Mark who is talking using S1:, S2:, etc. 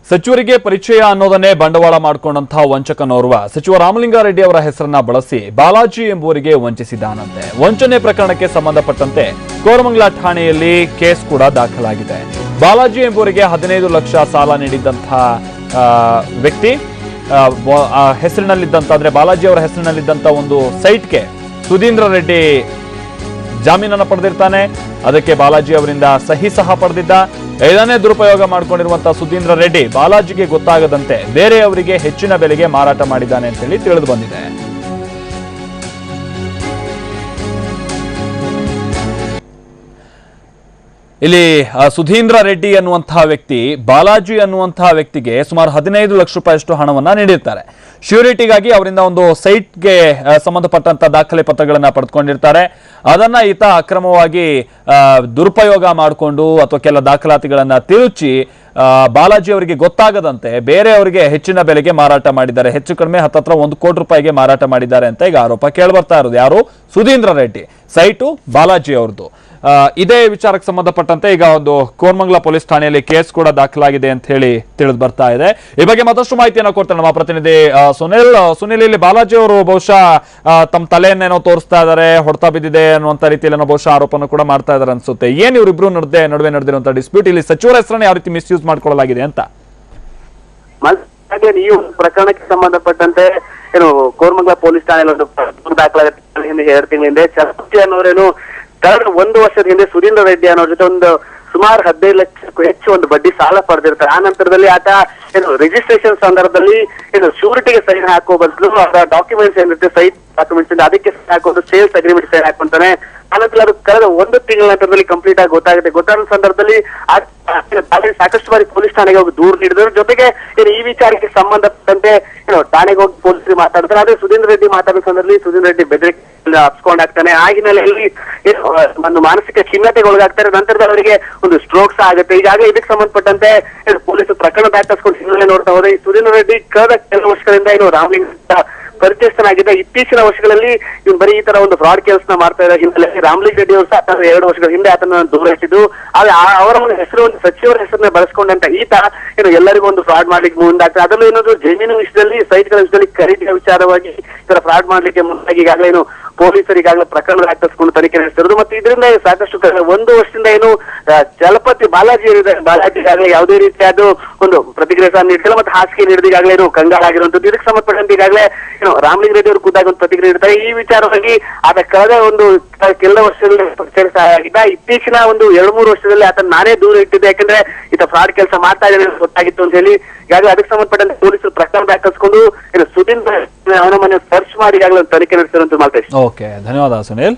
S1: ಸಚಿವರಿಗೆ ಪರಿಚಯ ಅನ್ನೋದನ್ನೇ ಬಂಡವಾಳ ಮಾಡಿಕೊಂಡಂತಹ ವಂಚಕನೋರ್ವ ಸಚಿವ ರಾಮಲಿಂಗಾರೆಡ್ಡಿ ಅವರ ಹೆಸರನ್ನ ಬಳಸಿ ಬಾಲಾಜಿ ಎಂಬುವರಿಗೆ ವಂಚಿಸಿದ್ದಾನಂತೆ. ವಂಚನೆ ಪ್ರಕರಣಕ್ಕೆ ಸಂಬಂಧಪಟ್ಟಂತೆ ಕೋರಮಂಗಲ ಠಾಣೆಯಲ್ಲಿ ಕೇಸ್ ಕೂಡ ದಾಖಲಾಗಿದೆ. ಬಾಲಾಜಿ ಎಂಬುವರಿಗೆ 15 ಲಕ್ಷ ಸಾಲ ನೀಡಿದಂತಹ ವ್ಯಕ್ತಿ ಹೆಸರಿನಲ್ಲಿದ್ದಂತ ಅಂದ್ರೆ ಬಾಲಾಜಿ ಅವರ ಹೆಸರಿನಲ್ಲಿದ್ದಂತ ಒಂದು ಸೈಟ್ಗೆ ಸುಧೀಂದ್ರ ರೆಡ್ಡಿ ಜಾಮೀನನ್ನು ಪಡೆದಿರ್ತಾನೆ. ಅದಕ್ಕೆ ಬಾಲಾಜಿ ಅವರಿಂದ ಸಹಿ ಸಹ ಪಡೆದಿದ್ದ. ಇದನ್ನೇ ದುರುಪಯೋಗ ಮಾಡಿಕೊಂಡಿರುವಂತಹ ಸುಧೀಂದ್ರ ರೆಡ್ಡಿ ಬಾಲಾಜಿಗೆ ಗೊತ್ತಾಗದಂತೆ ಬೇರೆಯವರಿಗೆ ಹೆಚ್ಚಿನ ಬೆಲೆಗೆ ಮಾರಾಟ ಮಾಡಿದ್ದಾನೆ ಅಂತ ಹೇಳಿ ತಿಳಿದು ಬಂದಿದೆ. ಇಲ್ಲಿ ಸುಧೀಂದ್ರ ರೆಡ್ಡಿ ಅನ್ನುವಂತಹ ವ್ಯಕ್ತಿ ಬಾಲಾಜಿ ಅನ್ನುವಂತಹ ವ್ಯಕ್ತಿಗೆ ಸುಮಾರು 15 ಲಕ್ಷ ರೂಪಾಯಿಯಷ್ಟು ಹಣವನ್ನ ನೀಡಿರ್ತಾರೆ. ಶ್ಯೂರಿಟಿಗಾಗಿ ಅವರಿಂದ ಒಂದು ಸೈಟ್ಗೆ ಸಂಬಂಧಪಟ್ಟಂತ ದಾಖಲೆ ಪತ್ರಗಳನ್ನ ಪಡೆದುಕೊಂಡಿರ್ತಾರೆ. ಅದನ್ನ ಈತ ಅಕ್ರಮವಾಗಿ ದುರುಪಯೋಗ ಮಾಡಿಕೊಂಡು ಅಥವಾ ಕೆಲ ದಾಖಲಾತಿಗಳನ್ನ ತಿರುಚಿ ಬಾಲಾಜಿ ಅವರಿಗೆ ಗೊತ್ತಾಗದಂತೆ ಬೇರೆಯವರಿಗೆ ಹೆಚ್ಚಿನ ಬೆಲೆಗೆ ಮಾರಾಟ ಮಾಡಿದ್ದಾರೆ. ಹೆಚ್ಚು ಕಡಿಮೆ ಹತ್ತತ್ರ 1 ಕೋಟಿ ರೂಪಾಯಿಗೆ ಮಾರಾಟ ಮಾಡಿದ್ದಾರೆ ಅಂತ ಈಗ ಆರೋಪ ಕೇಳಿಬರ್ತಾ ಇರೋದು. ಯಾರು? ಸುಧೀಂದ್ರ ರೆಡ್ಡಿ. ಸೈಟು ಬಾಲಾಜಿ ಅವ್ರದ್ದು. ಇದೇ ವಿಚಾರಕ್ಕೆ ಸಂಬಂಧಪಟ್ಟಂತೆ ಈಗ ಒಂದು ಕೋರಮಂಗಲ ಪೊಲೀಸ್ ಠಾಣೆಯಲ್ಲಿ ಕೇಸ್ ಕೂಡ ದಾಖಲಾಗಿದೆ ಅಂತ ಹೇಳಿ ತಿಳಿದು ಬರ್ತಾ ಇದೆ. ಈ ಬಗ್ಗೆ ಮತ್ತಷ್ಟು ಮಾಹಿತಿಯನ್ನು ಕೊಡ್ತಾರೆ ನಮ್ಮ ಪ್ರತಿನಿಧಿ ಸುನಿಲ್. ಇಲ್ಲಿ ಬಾಲಾಜಿ ಅವರು ಬಹುಶಃ ತಮ್ಮ ತಲೆಯನ್ನೇನೋ ತೋರಿಸ್ತಾ ಇದ್ದಾರೆ, ಹೊಡೆತ ಬಿದ್ದಿದೆ ಅನ್ನುವಂತ ರೀತಿಯಲ್ಲಿ ಬಹುಶಃ ಆರೋಪನ ಕೂಡ ಮಾಡ್ತಾ ಇದ್ದಾರೆ ಅನ್ಸುತ್ತೆ. ಏನ್ ಇವರಿಬ್ರು ನಡುವೆ ನಡೆದಿರುವಂತಹ ಡಿಸ್ಪ್ಯೂಟ್, ಇಲ್ಲಿ ಸಚಿವರ ಹೆಸರನ್ನ ಯಾವ ರೀತಿ ಮಿಸ್ಯೂಸ್ ಮಾಡ್ಕೊಳ್ಳಲಾಗಿದೆ ಅಂತ?
S2: ಈ ಪ್ರಕರಣಕ್ಕೆ ಸಂಬಂಧಪಟ್ಟಂತೆ ಏನು ಕೋರಮಂಗಲ ಪೊಲೀಸ್ ಠಾಣೆಯಲ್ಲಿ ಒಂದು ದಾಖಲಾಗಿದೆ. 2 ತಿಂಗಳ ಹಿಂದೆ ಚಲಪತಿ ಅನ್ನೋರೇನು ಕಳೆದ 1 ವರ್ಷದ ಹಿಂದೆ ಸುಧೀಂದ್ರ ರೆಡ್ಡಿ ಅನ್ನೋರ ಜೊತೆ ಒಂದು ಸುಮಾರು 15 ಲಕ್ಷಕ್ಕೂ ಹೆಚ್ಚು ಒಂದು ಬಡ್ಡಿ ಸಾಲ ಪಡೆದಿರ್ತಾರೆ. ಆ ನಂತರದಲ್ಲಿ ಆತ ಏನು ರಿಜಿಸ್ಟ್ರೇಷನ್ ಸಂದರ್ಭದಲ್ಲಿ ಏನು ಶ್ಯೂರಿಟಿಗೆ ಸೈನ್ ಹಾಕೋ ಬದಲು ಅದರ ಡಾಕ್ಯುಮೆಂಟ್ಸ್ ಏನಿರುತ್ತೆ ಸೈಟ್ ಡಾಕ್ಯುಮೆಂಟ್ಸ್ ಇಂದ ಅದಕ್ಕೆ ಸೈನ್ ಹಾಕೋದು ಸೇಲ್ಸ್ ಅಗ್ರಿಮೆಂಟ್ ಸೈನ್ ಹಾಕೊಂತಾನೆ. ಆನಂತರ ಅದು ಕಳೆದ 1 ತಿಂಗಳ ನಂತರದಲ್ಲಿ ಕಂಪ್ಲೀಟ್ ಆಗಿ ಗೊತ್ತಾಗುತ್ತೆ. ಗೊತ್ತಾದ ಸಂದರ್ಭದಲ್ಲಿ ಸಾಕಷ್ಟು ಬಾರಿ ಪೊಲೀಸ್ ಠಾಣೆಗೆ ಹೋಗಿ ದೂರು ನೀಡಿದ್ರು. ಜೊತೆಗೆ ಈ ವಿಚಾರಕ್ಕೆ ಸಂಬಂಧಪಟ್ಟಂತೆ ಠಾಣೆಗೆ ಹೋಗಿ ಪೊಲೀಸರು ಮಾತಾಡ್ತಾರೆ. ಆದ್ರೆ ಸುಧೀಂದ್ರ ರೆಡ್ಡಿ ಮಾತಾಡೋ ಸಂದರ್ಭದಲ್ಲಿ ಸುಧೀಂದ್ರ ರೆಡ್ಡಿ ಬೆದರಿಕೆ ಹಬ್ಸ್ಕೊಂಡಾಗ್ತಾನೆ. ಆ ಹಿನ್ನೆಲೆಯಲ್ಲಿ ಒಂದು ಮಾನಸಿಕ ಖಿನ್ನತೆಗೆ ಒಳಗಾಗ್ತಾರೆ. ನಂತರದಲ್ಲಿ ಅವರಿಗೆ ಒಂದು ಸ್ಟ್ರೋಕ್ಸ್ ಆಗುತ್ತೆ. ಈಗಾಗಲೇ ಇದಕ್ಕೆ ಸಂಬಂಧಪಟ್ಟಂತೆ ಪೊಲೀಸರು ಪ್ರಕರಣ ದಾಖಲಿಸಿಕೊಂಡು ಹಿನ್ನೆಲೆ ನೋಡ್ತಾ ಹೋದ್ರೆ ಸುಧೀಂದ್ರ ರೆಡ್ಡಿ ಕಳೆದ ಕೆಲವು ವರ್ಷಗಳಿಂದ ರಾಮಲಿಂಗ ಪರಿಚಯಸ್ಥನಾಗಿದ್ದ. ಇತ್ತೀಚಿನ ವರ್ಷಗಳಲ್ಲಿ ಇವ್ನು ಬರೀ ಈ ತರ ಒಂದು ಫ್ರಾಡ್ ಕೆಲಸ ಮಾಡ್ತಾ ಇರೋ ಹಿನ್ನೆಲೆಯಲ್ಲಿ ರಾಮಲಿಂಗ ರೆಡ್ಡಿ ಅವರು ಸಹ 2 ವರ್ಷಗಳ ಹಿಂದೆ ಆತನ ದೂರ ಇಟ್ಟಿದ್ದು. ಆದ್ರೆ ಅವರ ಒಂದು ಹೆಸರು ಒಂದು ಸಚಿವರ ಹೆಸರನ್ನ ಬಳಸ್ಕೊಂಡಂತ ಈತ ಎಲ್ಲರಿಗೂ ಒಂದು ಫ್ರಾಡ್ ಮಾಡ್ಲಿಕ್ಕೆ ಮುಂದಾಗ್ತದೆ. ಅದರಲ್ಲೂ ಏನಾದ್ರು ಜಮೀನು ವಿಷಯದಲ್ಲಿ ಸೈಟ್ಗಳ ವಿಷಯದಲ್ಲಿ ಖರೀದಿಯ ವಿಚಾರವಾಗಿ ಈ ತರ ಫ್ರಾಡ್ ಮಾಡ್ಲಿಕ್ಕೆ ಮುಂದಾಗಿ ಈಗಾಗಲೇ ಪೊಲೀಸರು ಈಗಾಗಲೇ ಪ್ರಕರಣ ದಾಖಲಿಸಿಕೊಂಡು ತನಿಖೆ ನಡೆಸ್ತಿರೋದು. ಮತ್ತೆ ಇದರಿಂದ ಸಾಕಷ್ಟು 1 ವರ್ಷದಿಂದ ಚಲಪತಿ ಬಾಲಾಜಿ ಈಗಾಗಲೇ ಯಾವುದೇ ರೀತಿಯಾದ ಒಂದು ಪ್ರತಿಕ್ರಿಯೆ ಸಹ ನೀಡ್ತಿಲ್ಲ. ಮತ್ತೆ ಹಾಸಿಗೆ ನೀಡಿದ ಈಗಾಗಲೇ ಕಂಗಾಲಾಗಿರುವಂತದ್ದು. ಇದಕ್ಕೆ ಸಂಬಂಧಪಟ್ಟಂತೆ ಈಗಾಗಲೇ ರಾಮಲಿಂಗ ರೆಡ್ಡಿ ಅವರು ಖುದ್ದಾಗಿ ಒಂದು ಪ್ರತಿಕ್ರಿಯೆ ನೀಡ್ತಾರೆ. ಈ ವಿಚಾರವಾಗಿ ಆತ ಕಳೆದ ಕೆಲ ವರ್ಷದಲ್ಲಿ ಆಗಿದ್ದ. ಇತ್ತೀಚಿನ 2-3 ವರ್ಷದಲ್ಲಿ ಆತ ನಾನೇ ದೂರ ಇಟ್ಟಿದ್ದೆ, ಯಾಕಂದ್ರೆ ಈತ ಫ್ರಾಡ್ ಕೆಲಸ ಮಾಡ್ತಾ ಇದ್ದಾನೆ ಗೊತ್ತಾಗಿತ್ತು ಅಂತ ಹೇಳಿ ಈಗಾಗಲೇ ಅದಕ್ಕೆ ಸಂಬಂಧಪಟ್ಟಂತೆ ಪೊಲೀಸರು ಪ್ರಕರಣ ದಾಖಲಿಸಿಕೊಂಡು ಸುಧೀಂದ್ರ ಅವನ ಮನೆ ಸರ್ಚ್ ಮಾಡಿ ಈಗಾಗಲೇ ತನಿಖೆ ನಡೆಸಿರುವಂತ ಮಾತಾಡಿ.
S1: ಓಕೆ, ಧನ್ಯವಾದ ಸುನಿಲ್.